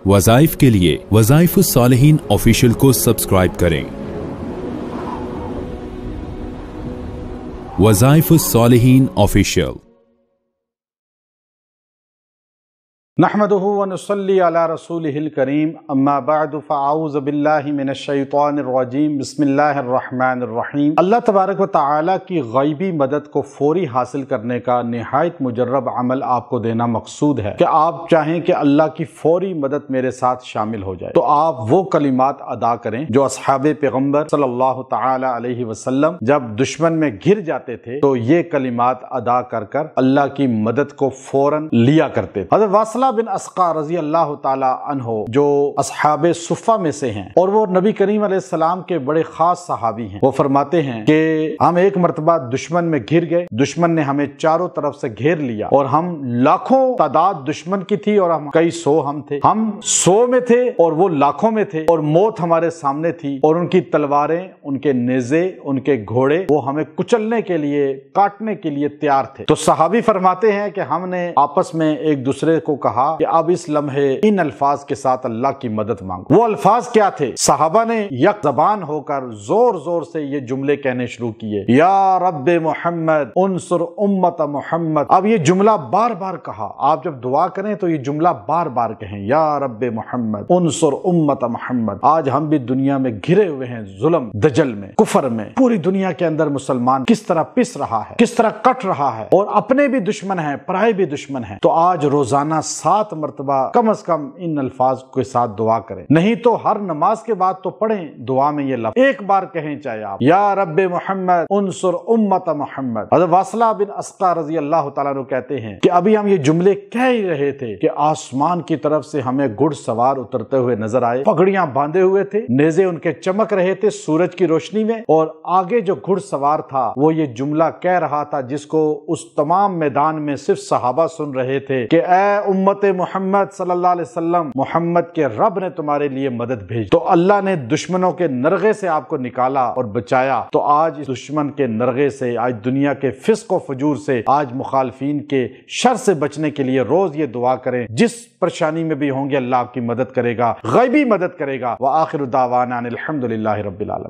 وظائف کے لیے وظائف الصالحین آفیشیل کو سبسکرائب کریں۔ وظائف الصالحین آفیشیل۔ نحمده ونصلي على رسوله الكريم اما بعد فاعوذ باللہ من الشیطان الرجیم بسم اللہ الرحمن الرحیم۔ اللہ تبارک و تعالی کی غیبی مدد کو فوری حاصل کرنے کا نہایت مجرب عمل آپ کو دینا مقصود ہے کہ آپ چاہیں کہ اللہ کی فوری مدد میرے ساتھ شامل ہو جائے تو آپ وہ کلمات ادا کریں جو اصحاب پیغمبر صلی اللہ تعالی علیہ وسلم جب دشمن میں گر جاتے تھے تو یہ کلمات ادا کر کر اللہ کی مدد کو فوراً لیا کرتے تھے۔ حضرت واصلہ بن اسقع رضی اللہ تعالی عنہ جو اصحاب صفہ میں سے ہیں اور وہ نبی کریم علیہ السلام کے بڑے خاص صحابی ہیں، وہ فرماتے ہیں کہ ہم ایک مرتبہ دشمن میں گھر گئے، دشمن نے ہمیں چاروں طرف سے گھیر لیا اور ہم لاکھوں تعداد دشمن کی تھی اور ہم کئی سو ہم تھے، ہم سو میں تھے اور وہ لاکھوں میں تھے اور موت ہمارے سامنے تھی اور ان کی تلواریں، ان کے نیزے، ان کے گھوڑے وہ ہمیں کچلنے کے لیے، کاٹنے کے لیے تیار تھے۔ تو صحابی فرماتے ہیں کہ ہم نے آپس میں ایک دوسرے کو کہا کہ اب اس لمحے ان الفاظ کے ساتھ اللہ کی مدد مانگو۔ وہ الفاظ کیا تھے؟ صحابہ نے یک زبان ہو کر زور زور سے یہ جملے کہنے شروع کیے، یا رب محمد انصر امت محمد۔ اب یہ جملہ بار بار کہا، آپ جب دعا کریں تو یہ جملہ بار بار کہیں، یا رب محمد انصر امت محمد۔ آج ہم بھی دنیا میں گھرے ہوئے ہیں ظلم دجل میں، کفر میں، پوری دنیا کے اندر مسلمان کس طرح پس رہا ہے، کس طرح کٹ رہا ہے اور اپنے بھی دشمن ہیں، پرائے بھی دشمن ہیں۔ تو آج روزانہ 7 مرتبہ کم از کم ان الفاظ کے ساتھ دعا کریں، نہیں تو ہر نماز کے بعد تو پڑھیں دعا میں یہ لفظ، ایک بار کہیں چاہے آپ، یا رب محمد انصر امت محمد۔ حضرت واصلہ بن اسقع رضی اللہ تعالیٰ عنہ کہتے ہیں کہ ابھی ہم یہ جملے کہہ ہی رہے تھے کہ آسمان کی طرف سے ہمیں گھڑ سوار اترتے ہوئے نظر آئے، پگڑیاں باندھے ہوئے تھے، نیزے ان کے چمک رہے تھے سورج کی روشنی میں، اور آگے جو گھڑ سوار تھا وہ یہ جملہ کہہ رہا تھا جس کو اس تمام میدان میں صرف صحابہ سن رہے تھے کہ اے امت محمد صلی اللہ علیہ وسلم، محمد کے رب نے تمہارے لیے مدد بھیج۔ تو اللہ نے دشمنوں کے نرغے سے آپ کو نکالا اور بچایا۔ تو آج اس دشمن کے نرغے سے، آج دنیا کے فسق و فجور سے، آج مخالفین کے شر سے بچنے کے لیے روز یہ دعا کریں، جس پریشانی میں بھی ہوں گے اللہ آپ کی مدد کرے گا، غیبی مدد کرے گا۔ وآخر دعوانا ان الحمد للہ رب العالمین۔